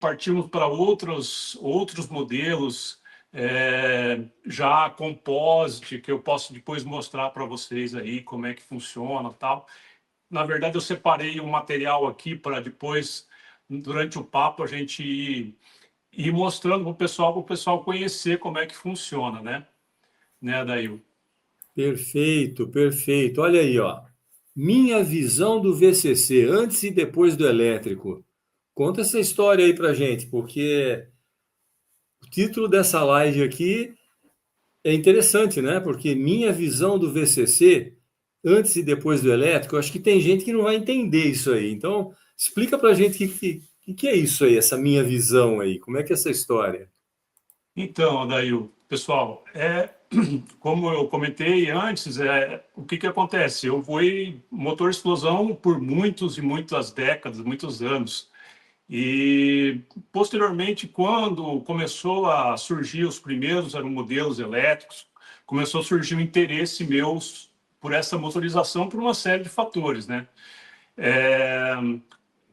partimos para outros modelos, já composite, que eu posso depois mostrar para vocês aí como é que funciona, tal. Na verdade, eu separei um material aqui para depois, durante o papo, a gente ir mostrando para o pessoal conhecer como é que funciona, né, Dail? Perfeito, perfeito. Olha aí, ó. Minha visão do VCC, antes e depois do elétrico. Conta essa história aí pra gente, porque o título dessa live aqui é interessante, né? Porque minha visão do VCC, antes e depois do elétrico, eu acho que tem gente que não vai entender isso aí. Então, explica pra gente o que é isso aí, essa minha visão aí. Como é que é essa história? Então, Dail, pessoal, como eu comentei antes, o que acontece? Eu fui motor explosão por muitos e muitas décadas, muitos anos. E, posteriormente, quando começou a surgir os primeiros aeromodelos elétricos, começou a surgir o interesse meu por essa motorização por uma série de fatores, né? É,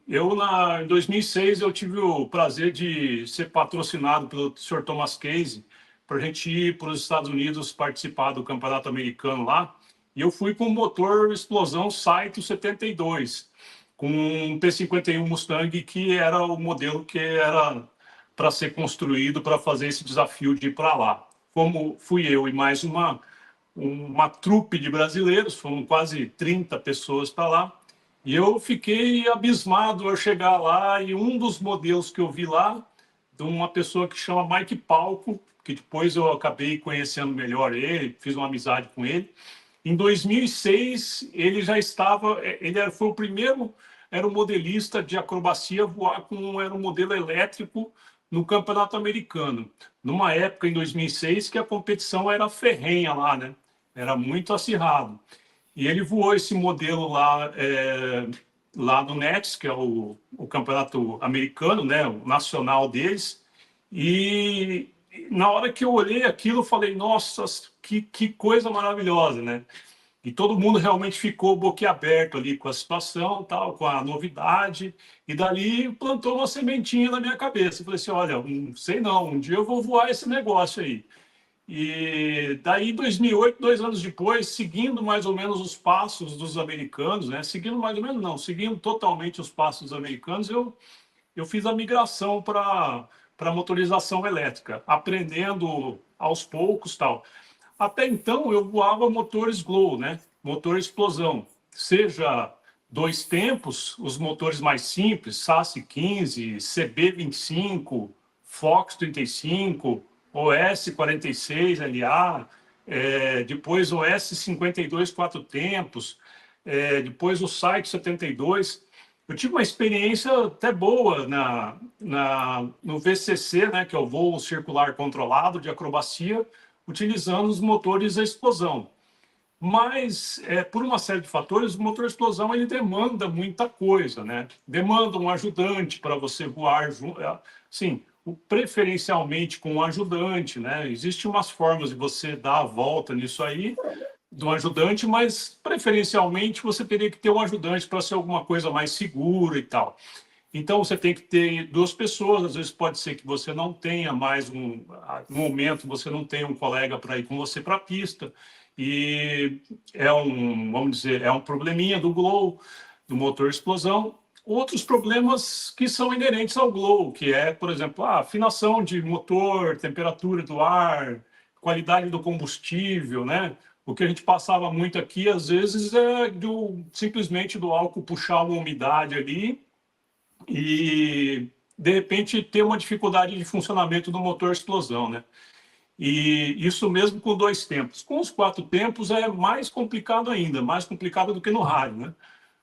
em 2006, eu tive o prazer de ser patrocinado pelo Sr. Thomas Case para a gente ir para os Estados Unidos participar do campeonato americano lá. E eu fui com o motor explosão Saito 72, com um P51 Mustang, que era o modelo que era para ser construído para fazer esse desafio de ir para lá. Como fui eu e mais uma trupe de brasileiros, foram quase 30 pessoas para lá. E eu fiquei abismado ao chegar lá e um dos modelos que eu vi lá, de uma pessoa que chama Mike Palco, que depois eu acabei conhecendo melhor ele, fiz uma amizade com ele. Em 2006, ele já estava, foi o primeiro aeromodelista de acrobacia a voar com um aeromodelo elétrico no Campeonato Americano. Numa época, em 2006, que a competição era ferrenha lá, né? Era muito acirrado. E ele voou esse modelo lá no NETS, que é o campeonato americano, né, o nacional deles. E na hora que eu olhei aquilo, eu falei, nossa, que coisa maravilhosa, né? E todo mundo realmente ficou boquiaberto ali com a situação, tal, com a novidade. E dali plantou uma sementinha na minha cabeça. Eu falei assim, olha, não sei não, um dia eu vou voar esse negócio aí. E daí, em 2008, 2 anos depois, seguindo mais ou menos os passos dos americanos, né? Seguindo mais ou menos, não, seguindo totalmente os passos dos americanos, eu fiz a migração para motorização elétrica, aprendendo aos poucos tal. Até então, eu voava motores glow, né? Motor explosão, seja dois tempos, os motores mais simples, SAS 15, CB 25, Fox 35, OS 46 LA, depois OS 52 quatro tempos, depois o Site 72. Eu tive uma experiência até boa no VCC, né, que é o voo circular controlado de acrobacia, utilizando os motores a explosão. Mas, por uma série de fatores, o motor explosão ele demanda muita coisa, né? Demanda um ajudante para você voar, sim, preferencialmente com um ajudante, né? Existem umas formas de você dar a volta nisso aí, do ajudante, mas preferencialmente você teria que ter um ajudante para ser alguma coisa mais segura e tal. Então, você tem que ter duas pessoas, às vezes pode ser que você não tenha mais no momento, você não tenha um colega para ir com você para a pista, e vamos dizer, é um probleminha do Glow, do motor explosão. Outros problemas que são inerentes ao Glow, que é, por exemplo, a afinação de motor, temperatura do ar, qualidade do combustível, né? O que a gente passava muito aqui, às vezes, simplesmente do álcool puxar uma umidade ali e, de repente, ter uma dificuldade de funcionamento do motor explosão, né? E isso mesmo com dois tempos. Com os quatro tempos é mais complicado ainda, mais complicado do que no rádio, né?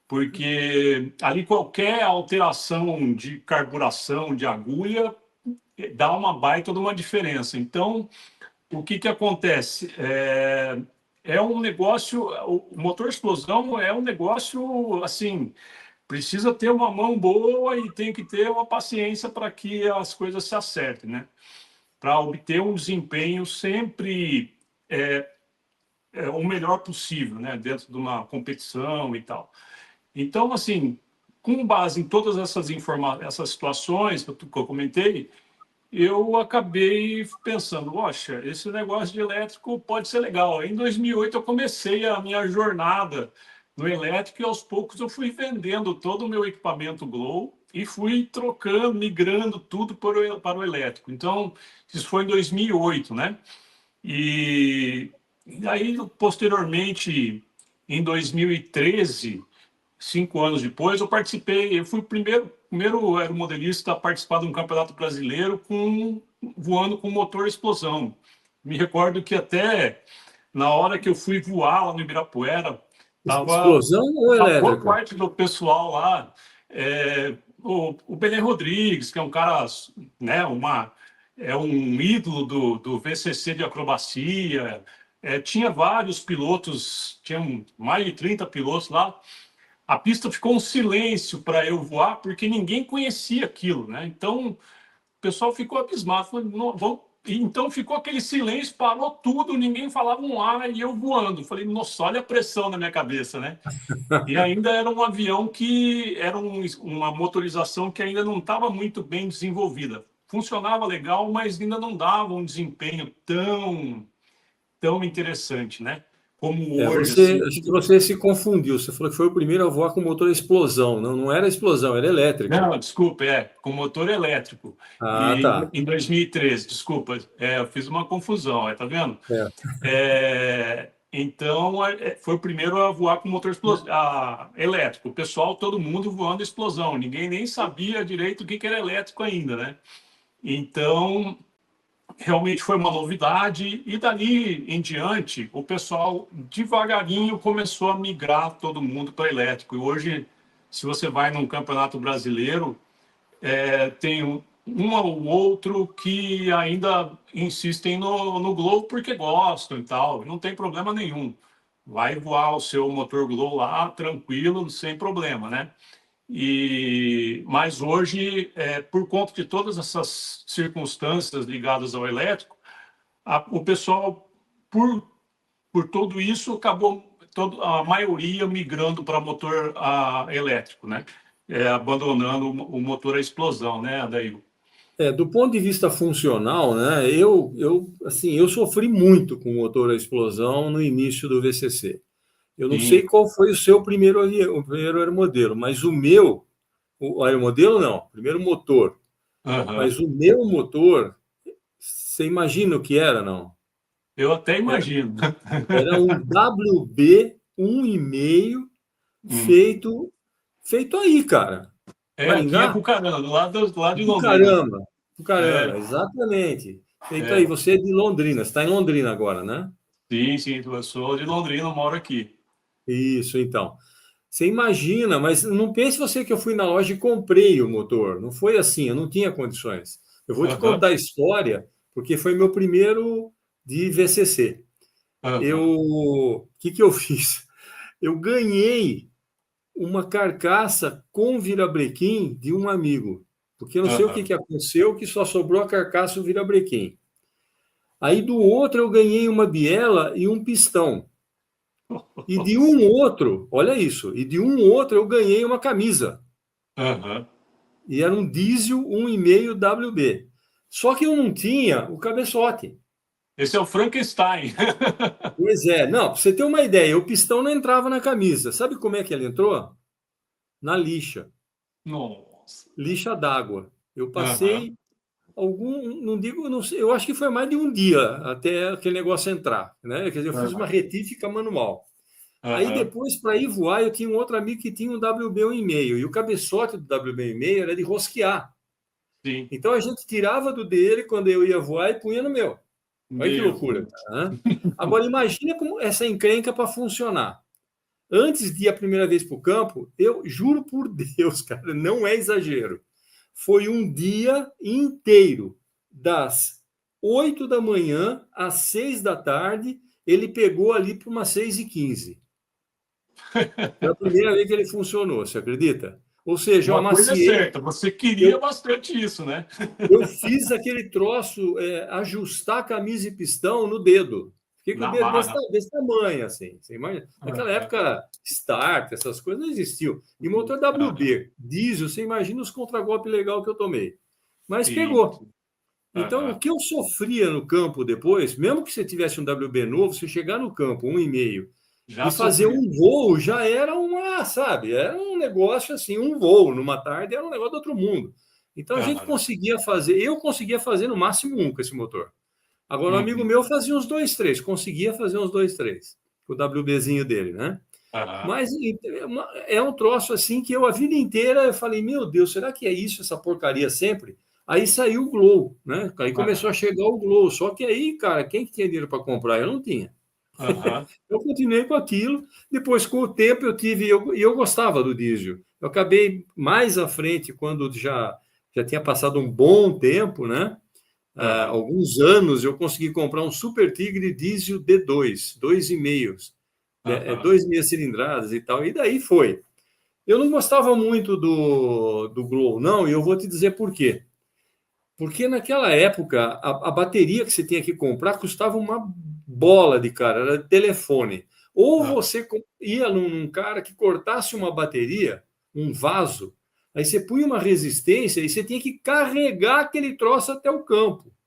Porque ali qualquer alteração de carburação, de agulha, dá uma baita de uma diferença. Então, o que acontece? É um negócio, o motor explosão é um negócio, assim, precisa ter uma mão boa e tem que ter uma paciência para que as coisas se acertem, né? Para obter um desempenho sempre o melhor possível, né? Dentro de uma competição e tal. Então, assim, com base em todas essas situações que eu comentei, eu acabei pensando, poxa, esse negócio de elétrico pode ser legal. Em 2008 eu comecei a minha jornada no elétrico e aos poucos eu fui vendendo todo o meu equipamento Glow e fui trocando, migrando tudo para o elétrico. Então, isso foi em 2008, né? E aí, posteriormente, em 2013, 5 anos depois, eu fui o primeiro aeromodelista a participar de um campeonato brasileiro voando com motor explosão. Me recordo que até na hora que eu fui voar lá no Ibirapuera, tava Explosão ou uma boa elétrica? parte do pessoal lá, o Belém Rodrigues, que é um cara, né, é um ídolo do VCC de acrobacia, tinha vários pilotos, tinha mais de 30 pilotos lá. A pista ficou um silêncio para eu voar, porque ninguém conhecia aquilo, né? Então, o pessoal ficou abismado. Falei, não, vamos... Então, ficou aquele silêncio, parou tudo, ninguém falava um ar e eu voando. Falei, nossa, olha a pressão na minha cabeça, né? E ainda era um avião que era uma motorização que ainda não estava muito bem desenvolvida. Funcionava legal, mas ainda não dava um desempenho tão interessante, né? Como hoje, assim. Acho que você se confundiu. Você falou que foi o primeiro a voar com motor a explosão. Não, não era explosão, era elétrico. Não, desculpa, com motor elétrico. Ah, E tá. em 2013, desculpa, eu fiz uma confusão, tá vendo? É. Então, foi o primeiro a voar com motor elétrico. O pessoal, todo mundo voando explosão. Ninguém nem sabia direito o que era elétrico ainda, né? Então, realmente foi uma novidade. E dali em diante, o pessoal devagarinho começou a migrar todo mundo para elétrico. E hoje, se você vai num campeonato brasileiro, tem um ou outro que ainda insistem no Glow porque gostam e tal, não tem problema nenhum. Vai voar o seu motor Glow lá, tranquilo, sem problema, né? Mas hoje, por conta de todas essas circunstâncias ligadas ao elétrico, o pessoal, por tudo isso, acabou a maioria migrando para motor elétrico, né? Abandonando o motor a explosão, né, Adair? Do ponto de vista funcional, né, assim, eu sofri muito com o motor a explosão no início do VCC. Eu não sei Sim. qual foi o seu primeiro, o primeiro aeromodelo, mas o aeromodelo não, primeiro motor. Uhum. Mas o meu motor, você imagina o que era, não? Eu até Era, imagino. era um WB 1,5 Hum. feito aí, cara. Aqui em Maringá? Apucarana, do lado de Do Londrina. caramba, do caramba, exatamente. Feito aí, É. você é de Londrina, você está em Londrina agora, né? Sim, sim, eu sou de Londrina, eu moro aqui. Isso, então. Você imagina, mas não pense você que eu fui na loja e comprei o motor. Não foi assim, eu não tinha condições. Eu vou te Aham, contar a história, porque foi meu primeiro de VCC. aham, O que eu fiz? Eu ganhei uma carcaça com virabrequim de um amigo, porque eu não sei o aham. que aconteceu, que só sobrou a carcaça e o virabrequim. Aí do outro eu ganhei uma biela e um pistão. E de um outro, olha isso, e de um outro eu ganhei uma camisa. Aham. E era um diesel 1,5 WB. Só que eu não tinha o cabeçote. Esse é o Frankenstein. Pois é, não, para você ter uma ideia, o pistão não entrava na camisa. Sabe como é que ele entrou? Na lixa, Nossa. lixa d'água. Eu Aham, passei não digo, não sei, eu acho que foi mais de um dia até aquele negócio entrar, né? Quer dizer, eu fiz uma aham, retífica manual. Aí aham. depois, para ir voar, eu tinha um outro amigo que tinha um WB 1,5 e o cabeçote do WB 1,5 era de rosquear. Sim. Então a gente tirava do dele quando eu ia voar e punha no meu. Olha que Meu loucura, Deus. cara, né? Agora imagina como essa encrenca para funcionar. Antes de ir a primeira vez para o campo, eu juro por Deus, cara, não é exagero. Foi um dia inteiro, das 8 da manhã às 6 da tarde, ele pegou ali para umas 6h15. Foi a primeira vez que ele funcionou, você acredita? Ou seja, eu Uma coisa é amaciei, certa, você queria eu, bastante isso, né? eu fiz aquele troço, ajustar camisa e pistão no dedo. Fiquei com o Na dedo marra. desse tamanho, assim. Você imagina? Naquela Aham, época, start, essas coisas não existiam. E motor aham, WB, diesel, você imagina os contragolpes legal que eu tomei. Mas sim, pegou. sim. Então, o Aham, que eu sofria no campo depois, mesmo que você tivesse um WB novo, se chegar no campo, 1,5, já e fazer sofri. um voo, já era uma, sabe, era um negócio assim, um voo numa tarde era um negócio do outro mundo. Então, a gente Aham, conseguia fazer, eu conseguia fazer no máximo um com esse motor. Agora, um amigo uhum, meu fazia uns dois, três, conseguia fazer uns dois, três, com o WBzinho dele, né? aham, Mas é um troço assim que eu a vida inteira eu falei, meu Deus, será que é isso, essa porcaria sempre? Aí saiu o Glow, né? Aí começou a aham, chegar o Glow. Só que aí, cara, quem que tinha dinheiro para comprar? Eu não tinha. aham, Eu continuei com aquilo. Depois, com o tempo, eu gostava do diesel. Eu acabei mais à frente, quando já tinha passado um bom tempo, né? aham, Alguns anos, eu consegui comprar um Super Tigre diesel D2, 2,5, né? aham, 2,5 cilindradas e tal. E daí foi. Eu não gostava muito do Glow, não, e eu vou te dizer por quê. Porque naquela época, a bateria que você tinha que comprar custava uma bola de cara, era telefone. Ou aham. você ia num cara que cortasse uma bateria, um vaso, aí você punha uma resistência e você tinha que carregar aquele troço até o campo.